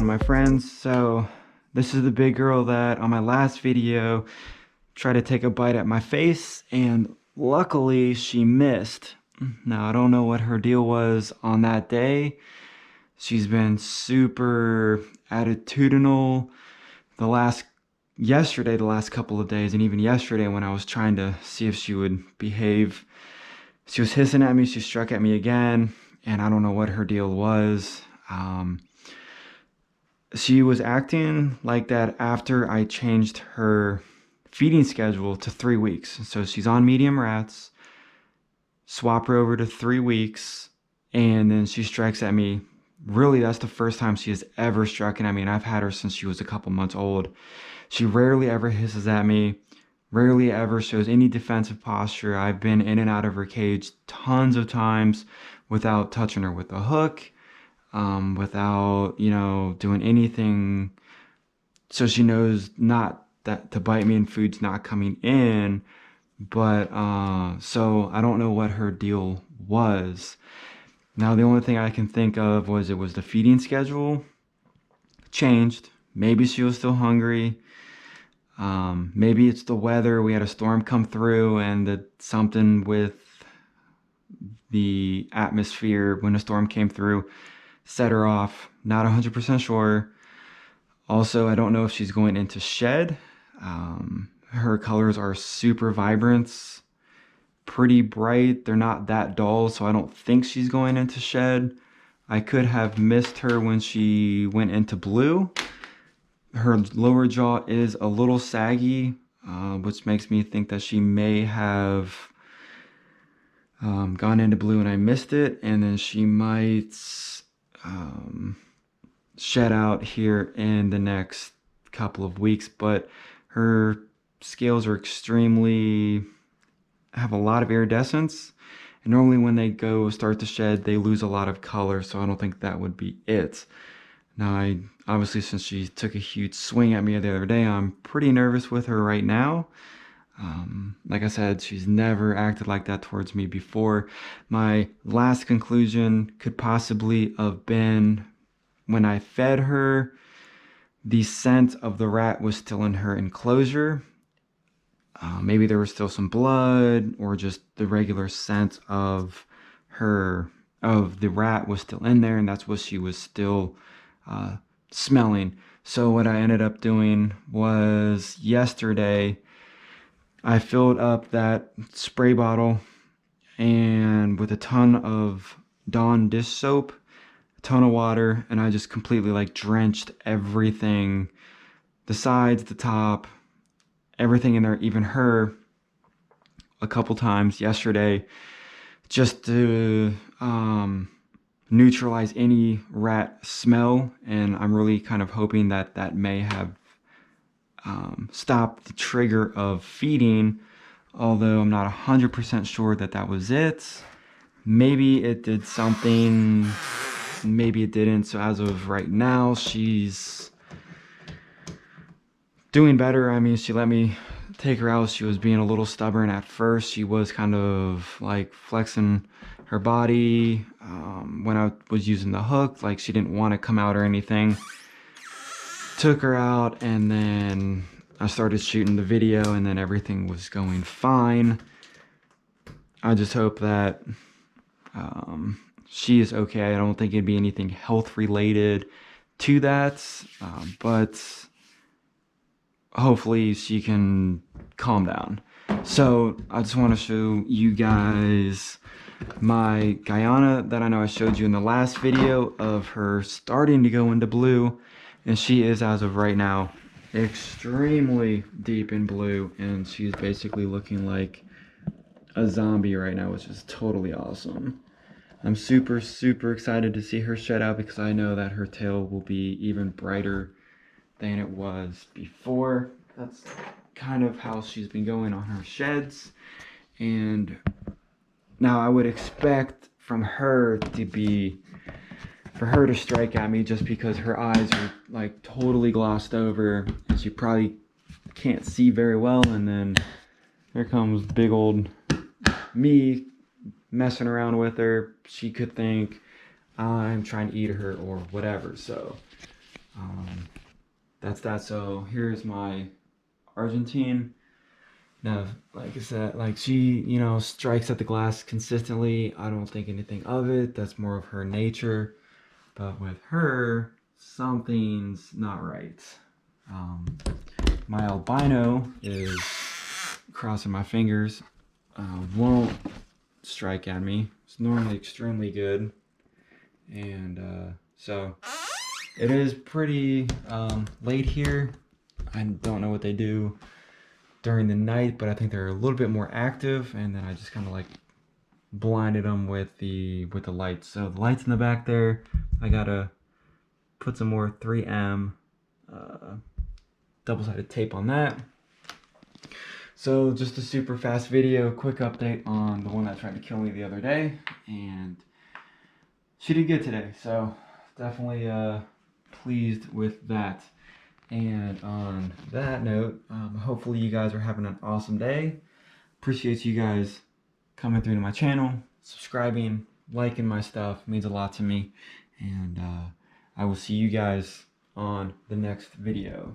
my friends? So this is the big girl that on my last video tried to take a bite at my face, and luckily she missed. Now I don't know what her deal was on that day. She's been super attitudinal the last couple of days, and even yesterday when I was trying to see if she would behave. She was hissing at me, she struck at me again, and I don't know what her deal was. She was acting like that after I changed her feeding schedule to 3 weeks. So she's on medium rats, swap her over to 3 weeks, and then she strikes at me. Really, that's the first time she has ever struck at me, and I've had her since she was a couple months old. She rarely ever hisses at me, rarely ever shows any defensive posture. I've been in and out of her cage tons of times without touching her with a hook, without, doing anything. So she knows not that to bite me and food's not coming in. But, so I don't know what her deal was. Now, the only thing I can think of was it was the feeding schedule changed. Maybe she was still hungry. Maybe it's the weather. We had a storm come through, and something with the atmosphere when the storm came through set her off. Not 100% sure. Also, I don't know if she's going into shed. Her colors are super vibrant, pretty bright. They're not that dull, so I don't think she's going into shed. I could have missed her when she went into blue. Her lower jaw is a little saggy, which makes me think that she may have gone into blue and I missed it, and then she might shed out here in the next couple of weeks. But her scales are have a lot of iridescence, and normally when they start to shed, they lose a lot of color, so I don't think that would be it. Now, obviously, since she took a huge swing at me the other day, I'm pretty nervous with her right now. Like I said, she's never acted like that towards me before. My last conclusion could possibly have been when I fed her, the scent of the rat was still in her enclosure. Maybe there was still some blood, or just the regular scent of the rat was still in there, and that's what she was still smelling. So what I ended up doing was yesterday, I filled up that spray bottle and with a ton of Dawn dish soap, a ton of water, and I just completely drenched everything, the sides, the top, everything in there, even her, a couple times yesterday, just to neutralize any rat smell. And I'm really kind of hoping that that may have stopped the trigger of feeding, although I'm not 100% sure that that was it. Maybe it did something, maybe it didn't. So as of right now, she's doing better. I mean, she let me take her out. She was being a little stubborn at first. She was kind of flexing her body when I was using the hook, like she didn't want to come out or anything. Took her out, and then I started shooting the video, and then everything was going fine. I just hope that she is okay. I don't think it'd be anything health related to that, but hopefully she can calm down. So I just want to show you guys my Guyana that I know I showed you in the last video of her starting to go into blue, and she is, as of right now, extremely deep in blue, and she's basically looking like a zombie right now, which is totally awesome. I'm super excited to see her shed out, because I know that her tail will be even brighter than it was before. That's kind of how she's been going on her sheds. And now I would expect from her to strike at me, just because her eyes are totally glossed over and she probably can't see very well. And then here comes big old me messing around with her. She could think I'm trying to eat her or whatever. So That's that. So here's my Argentine. Now, like I said, like she, you know, strikes at the glass consistently. I don't think anything of it. That's more of her nature. But with her, something's not right. My albino is crossing my fingers. Won't strike at me. It's normally extremely good. And so it is pretty late here. I don't know what they do during the night, but I think they're a little bit more active, and then I just kind of like blinded them with the lights. So the lights in the back there, I gotta put some more 3M double-sided tape on that. So just a super fast video, quick update on the one that tried to kill me the other day, and she did good today, so definitely pleased with that. And on that note, hopefully you guys are having an awesome day. Appreciate you guys coming through to my channel, subscribing, liking my stuff. It means a lot to me. And I will see you guys on the next video.